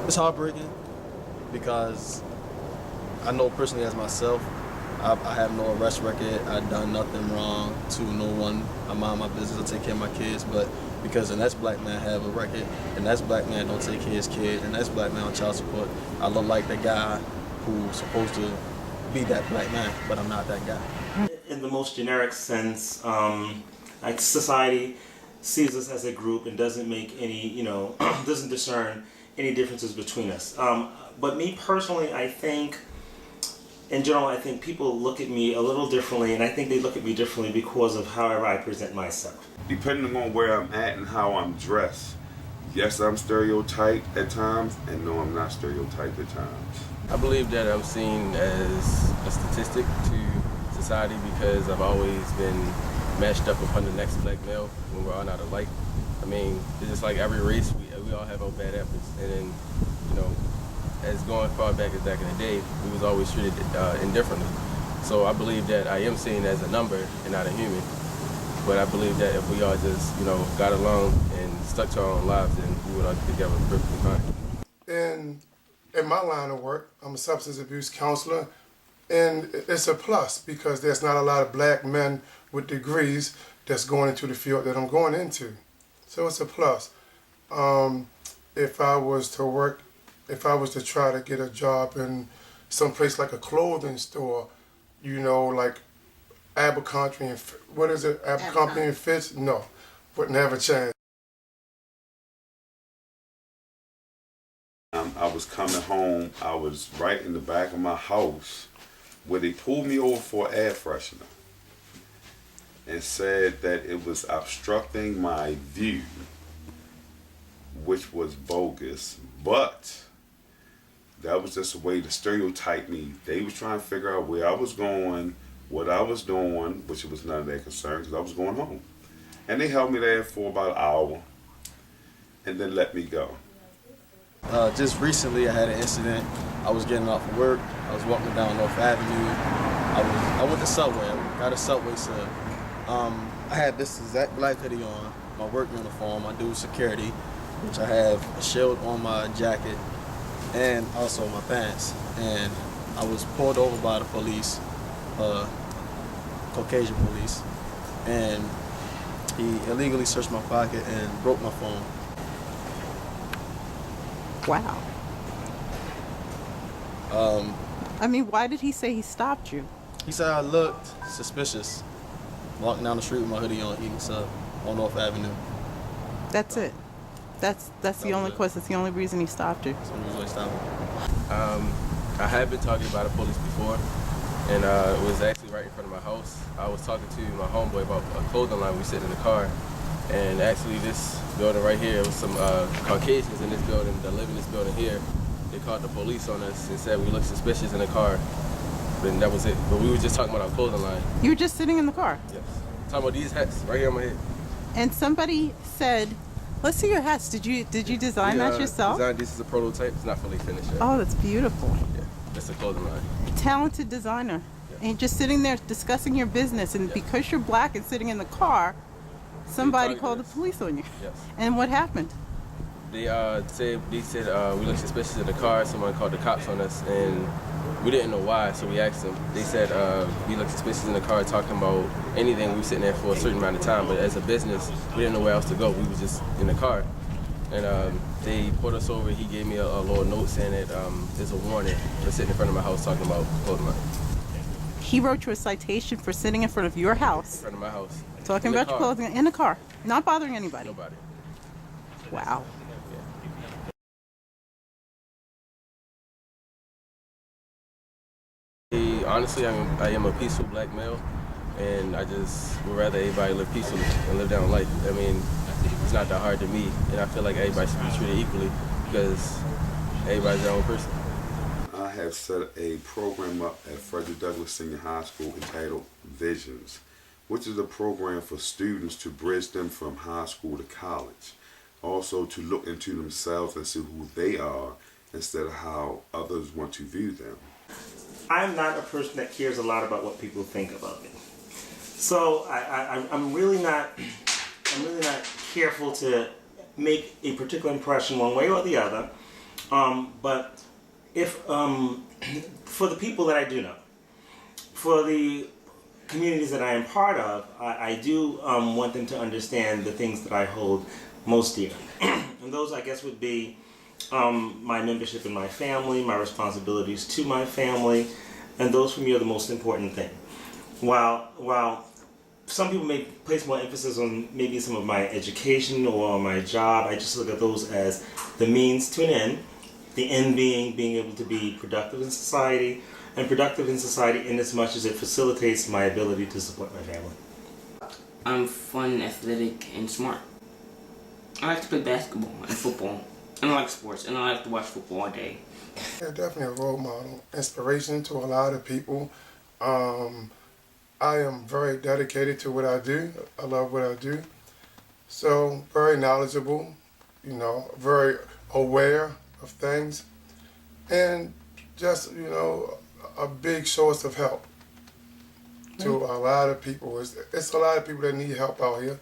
It's heartbreaking because I know personally as myself, I have no arrest record. I've done nothing wrong to no one. I mind my business. I take care of my kids. But because the next black man have a record, the next black man don't take care of his kids, the next black man on child support, I look like the guy who's supposed to be that black man, but I'm not that guy. In the most generic sense, like society sees us as a group and doesn't make any, doesn't discern any differences between us. But me personally, I think, in general, I think people look at me a little differently, and I think they look at me differently because of however I present myself. Depending on where I'm at and how I'm dressed, yes, I'm stereotyped at times, and no, I'm not stereotyped at times. I believe that I'm seen as a statistic to society because I've always been matched up upon the next black male when we're all not alike. I mean, it's just like every race, we all have our bad apples, and then, as going far back as back in the day, we was always treated indifferently. So I believe that I am seen as a number and not a human. But I believe that if we all just, got along and stuck to our own lives, then we would all get together perfectly fine. In my line of work, I'm a substance abuse counselor, and it's a plus because there's not a lot of black men with degrees that's going into the field that I'm going into. So it's a plus. If I was to try to get a job in some place like a clothing store, like Abercrombie and Abercrombie and Fitch, no, wouldn't have a chance. I was coming home, I was right in the back of my house where they pulled me over for air freshener and said that it was obstructing my view, which was bogus, but that was just a way to stereotype me. They was trying to figure out where I was going, what I was doing, which was none of their concern because I was going home. And they held me there for about an hour and then let me go. Just recently I had an incident. I was getting off of work. I was walking down North Avenue. I went to Subway. I got a Subway sub. I had this exact black hoodie on, my work uniform. I do security, which I have a shield on my jacket and also my pants. And I was pulled over by the police, Caucasian police, and he illegally searched my pocket and broke my phone. Wow. I mean, why did he say he stopped you? He said I looked suspicious walking down the street with my hoodie on, eating sub on North Avenue. That's it. That's the only cause. That's the only reason he stopped you. That's the only reason he stopped me. I had been talking about the police before, and it was actually right in front of my house. I was talking to my homeboy about a clothing line. We sit in the car, and actually this building right here, it was some Caucasians in this building that live in this building here. They called the police on us and said we looked suspicious in the car. And that was it. But we were just talking about our clothing line. You were just sitting in the car? Yes. Talking about these hats right here on my head. And somebody said, let's see your hats. Did you design that yourself? This is a prototype. It's not fully finished yet. Oh, that's beautiful. Yeah, that's a clothing line. Talented designer. Yeah. And you're just sitting there discussing your business, and because you're black and sitting in the car, somebody called the police on you. Yes. And what happened? They said we looked suspicious in the car. Someone called the cops on us, and we didn't know why, so we asked them. They said we looked suspicious in the car talking about anything. We were sitting there for a certain amount of time, but as a business, we didn't know where else to go. We were just in the car. And they pulled us over. He gave me a little note saying that there's a warning for sitting in front of my house talking about clothing line. He wrote you a citation for sitting in front of your house. In front of my house. Talking about your clothing in the car, not bothering anybody. Nobody. Wow. Honestly, I am a peaceful black male, and I just would rather everybody live peacefully and live down life. I mean, it's not that hard to me, and I feel like everybody should be treated equally because everybody's their own person. I have set a program up at Frederick Douglass Senior High School entitled Visions, which is a program for students to bridge them from high school to college. Also to look into themselves and see who they are instead of how others want to view them. I'm not a person that cares a lot about what people think about me. So I'm really not careful to make a particular impression one way or the other. But if for the people that I do know, for the communities that I am part of, I do want them to understand the things that I hold most dear. And those, I guess, would be my membership in my family, my responsibilities to my family, and those for me are the most important thing. While some people may place more emphasis on maybe some of my education or my job, I just look at those as the means to an end. The end being able to be productive in society, and productive in society in as much as it facilitates my ability to support my family. I'm fun, athletic, and smart. I like to play basketball and football, and I like sports, and I like to watch football all day. Yeah, definitely a role model, inspiration to a lot of people. I am very dedicated to what I do. I love what I do. So very knowledgeable, you know, very aware of things, and just, you know, a big source of help to a lot of people. It's a lot of people that need help out here,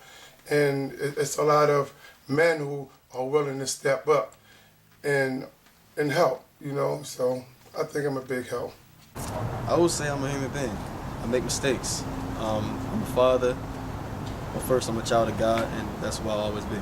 and it's a lot of men who are willing to step up and help, you know. So I think I'm a big help. I would say I'm a human being. I make mistakes. I'm a father, but first I'm a child of God, and that's who I'll always be.